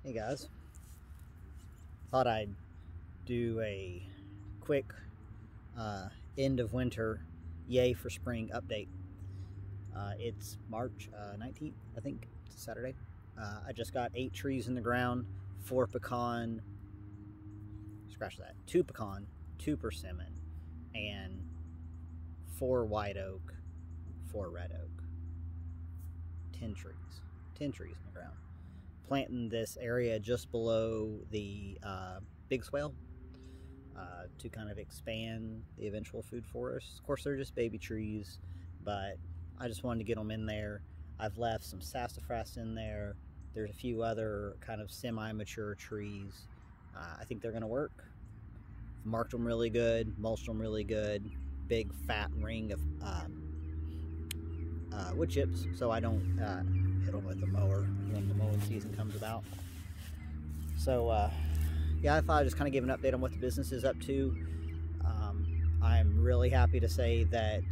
Hey guys, thought I'd do a quick end of winter, yay for spring update. It's March 19th, I think. It's a Saturday. I just got 8 trees in the ground, 4 pecan, scratch that, 2 pecan, 2 persimmon, and 4 white oak, 4 red oak. 10 trees. 10 trees in the ground. Planting this area just below the big swale to kind of expand the eventual food forest. Of course, they're just baby trees, but I just wanted to get them in there. I've left some sassafras in there. There's a few other kind of semi-mature trees. I think they're going to work. Marked them really good, mulched them really good. Big fat ring of wood chips, so I don't hit them with the mower when the mowing season comes about. So yeah, I thought I'd just kind of give an update on what the business is up to. I'm really happy to say that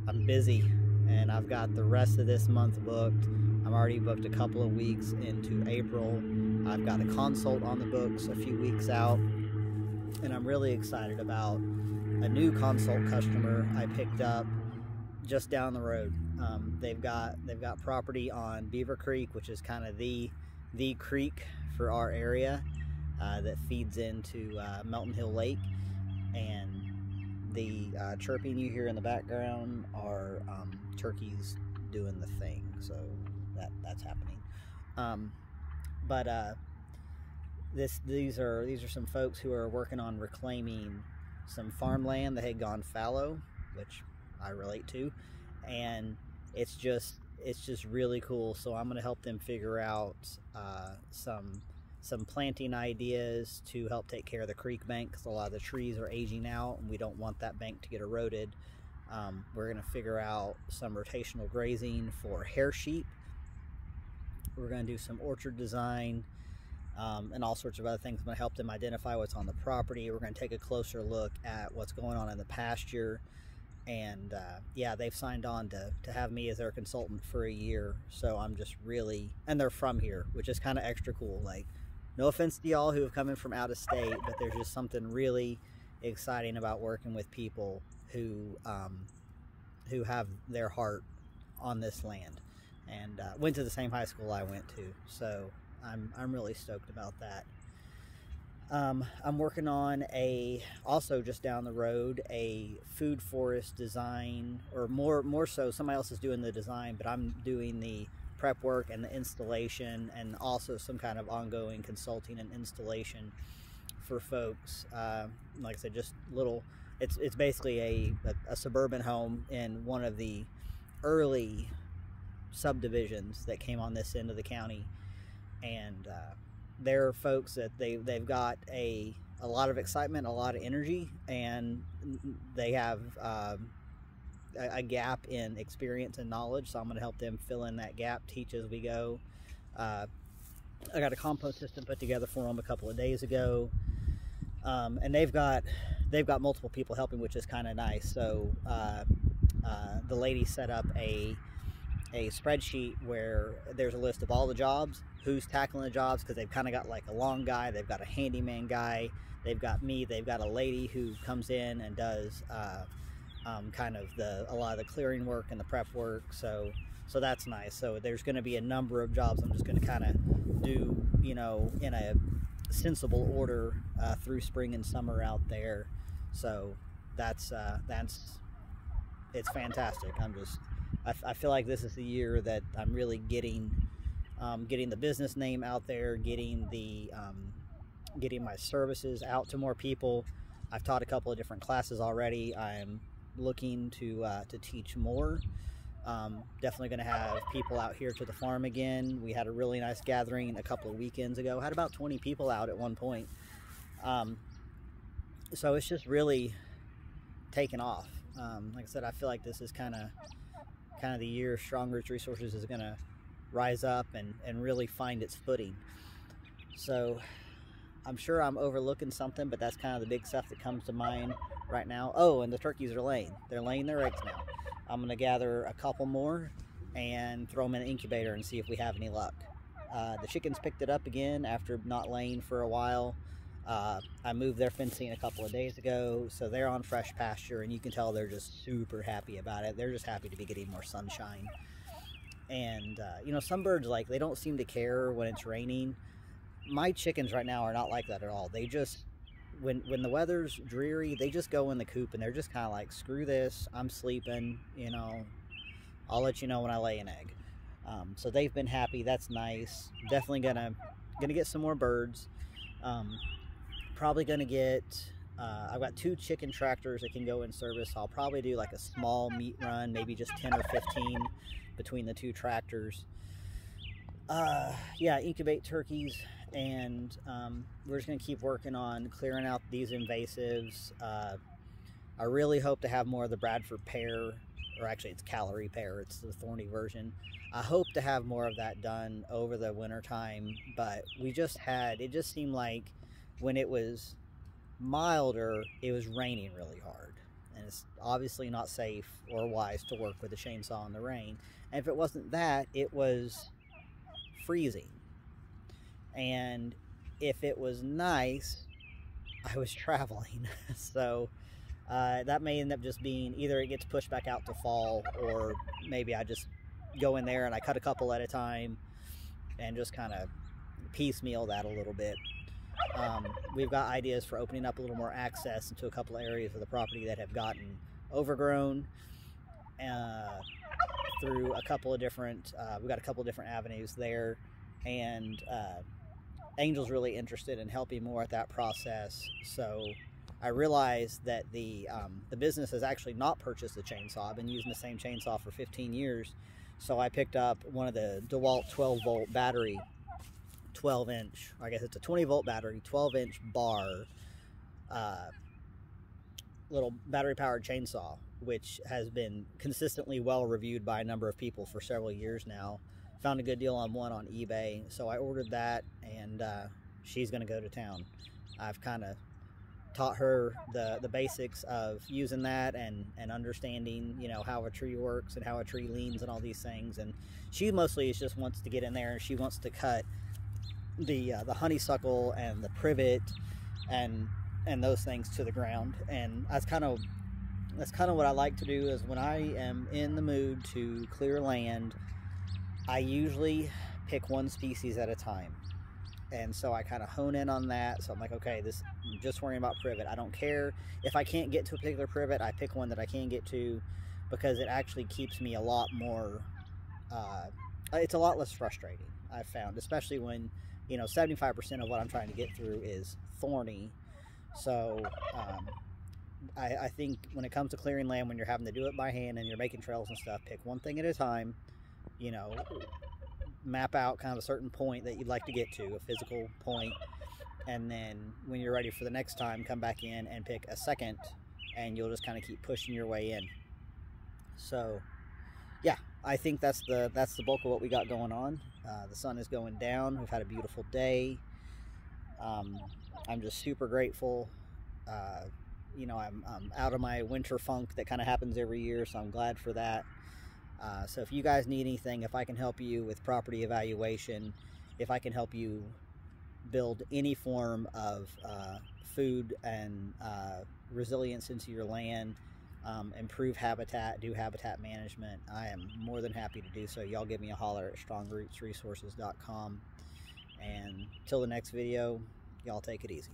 I'm busy and I've got the rest of this month booked. I'm already booked a couple of weeks into April. I've got a consult on the books a few weeks out, and I'm really excited about a new consult customer I picked up just down the road. They've got property on Beaver Creek, which is kind of the creek for our area that feeds into Melton Hill Lake, and the chirping you hear in the background are turkeys doing the thing, so that's happening. These are some folks who are working on reclaiming some farmland that had gone fallow, which I relate to, and it's just really cool. So I'm going to help them figure out some planting ideas to help take care of the creek bank, because a lot of the trees are aging out and we don't want that bank to get eroded. We're going to figure out some rotational grazing for hair sheep. We're going to do some orchard design and all sorts of other things. I'm going to help them identify what's on the property. We're going to take a closer look at what's going on in the pasture. And yeah, they've signed on to have me as their consultant for a year. So I'm just really, and they're from here, which is kind of extra cool. Like, no offense to y'all who have come in from out of state, but there's just something really exciting about working with people who have their heart on this land and went to the same high school I went to. So I'm really stoked about that. I'm working on also just down the road, a food forest design, or more so somebody else is doing the design, but I'm doing the prep work and the installation, and also some kind of ongoing consulting and installation for folks. Like I said, just little, it's basically a suburban home in one of the early subdivisions that came on this end of the county, and they're folks that they've got a lot of excitement, a lot of energy, and they have a gap in experience and knowledge. So I'm going to help them fill in that gap, teach as we go. I got a compost system put together for them a couple of days ago, and they've got multiple people helping, which is kind of nice. So the lady set up a spreadsheet where there's a list of all the jobs, who's tackling the jobs, because they've kind of got like a long guy, they've got a handyman guy, they've got me, they've got a lady who comes in and does kind of a lot of the clearing work and the prep work. So that's nice. So there's going to be a number of jobs I'm just going to kind of do, you know, in a sensible order through spring and summer out there. So that's it's fantastic. I feel like this is the year that I'm really getting the business name out there, getting my services out to more people. I've taught a couple of different classes already. I'm looking to teach more. Definitely going to have people out here to the farm again. We had a really nice gathering a couple of weekends ago. Had about 20 people out at one point. So it's just really taken off. Like I said, I feel like this is kind of the year Strong Roots Resources is going to rise up and really find its footing. So I'm sure I'm overlooking something, but that's kind of the big stuff that comes to mind right now. Oh, and the turkeys are laying. They're laying their eggs now. I'm going to gather a couple more and throw them in an incubator and see if we have any luck. The chickens picked it up again after not laying for a while. I moved their fencing a couple of days ago, so they're on fresh pasture, and you can tell they're just super happy about it. They're just happy to be getting more sunshine. And you know, some birds, like, they don't seem to care when it's raining. My chickens right now are not like that at all. They just, when the weather's dreary, they just go in the coop and they're just kind of like, screw this, I'm sleeping, you know, I'll let you know when I lay an egg. So they've been happy. That's nice. Definitely gonna get some more birds. Probably gonna get, I've got 2 chicken tractors that can go in service. I'll probably do like a small meat run, maybe just 10 or 15 between the 2 tractors. Yeah, incubate turkeys, and we're just gonna keep working on clearing out these invasives. I really hope to have more of the Bradford pear, or actually it's Callery pear, it's the thorny version. I hope to have more of that done over the winter time, but it just seemed like when it was milder, it was raining really hard. And it's obviously not safe or wise to work with a chainsaw in the rain. And if it wasn't that, it was freezing. And if it was nice, I was traveling. So that may end up just being either it gets pushed back out to fall, or maybe I just go in there and I cut a couple at a time and just kind of piecemeal that a little bit. We've got ideas for opening up a little more access into a couple of areas of the property that have gotten overgrown through a couple of different, we've got a couple of different avenues there, and Angel's really interested in helping more at that process. So I realized that the business has actually not purchased a chainsaw. I've been using the same chainsaw for 15 years. So I picked up one of the DeWalt 12-volt battery, 12-inch, I guess it's a 20-volt battery, 12-inch bar, little battery-powered chainsaw, which has been consistently well-reviewed by a number of people for several years now. Found a good deal on one on eBay, so I ordered that, and she's going to go to town. I've kind of taught her the basics of using that and understanding, you know, how a tree works and how a tree leans and all these things. And she mostly just wants to get in there and she wants to cut the honeysuckle and the privet and those things to the ground. And that's kind of what I like to do, is when I am in the mood to clear land, I usually pick one species at a time. And so I kind of hone in on that. So I'm like, okay, I'm just worrying about privet. I don't care if I can't get to a particular privet. I pick one that I can get to, because it actually keeps me a lot more, it's a lot less frustrating, I've found, especially when, you know, 75% of what I'm trying to get through is thorny. So I think when it comes to clearing land, when you're having to do it by hand and you're making trails and stuff, pick one thing at a time. You know, map out kind of a certain point that you'd like to get to, a physical point, and then when you're ready for the next time, come back in and pick a second, and you'll just kind of keep pushing your way in. So yeah, I think that's the bulk of what we got going on. The sun is going down. We've had a beautiful day. I'm just super grateful. You know, I'm out of my winter funk that kind of happens every year, so I'm glad for that. So if you guys need anything, if I can help you with property evaluation, if I can help you build any form of food and resilience into your land, improve habitat, do habitat management, I am more than happy to do so. Y'all give me a holler at strongrootsresources.com. And till the next video, y'all take it easy.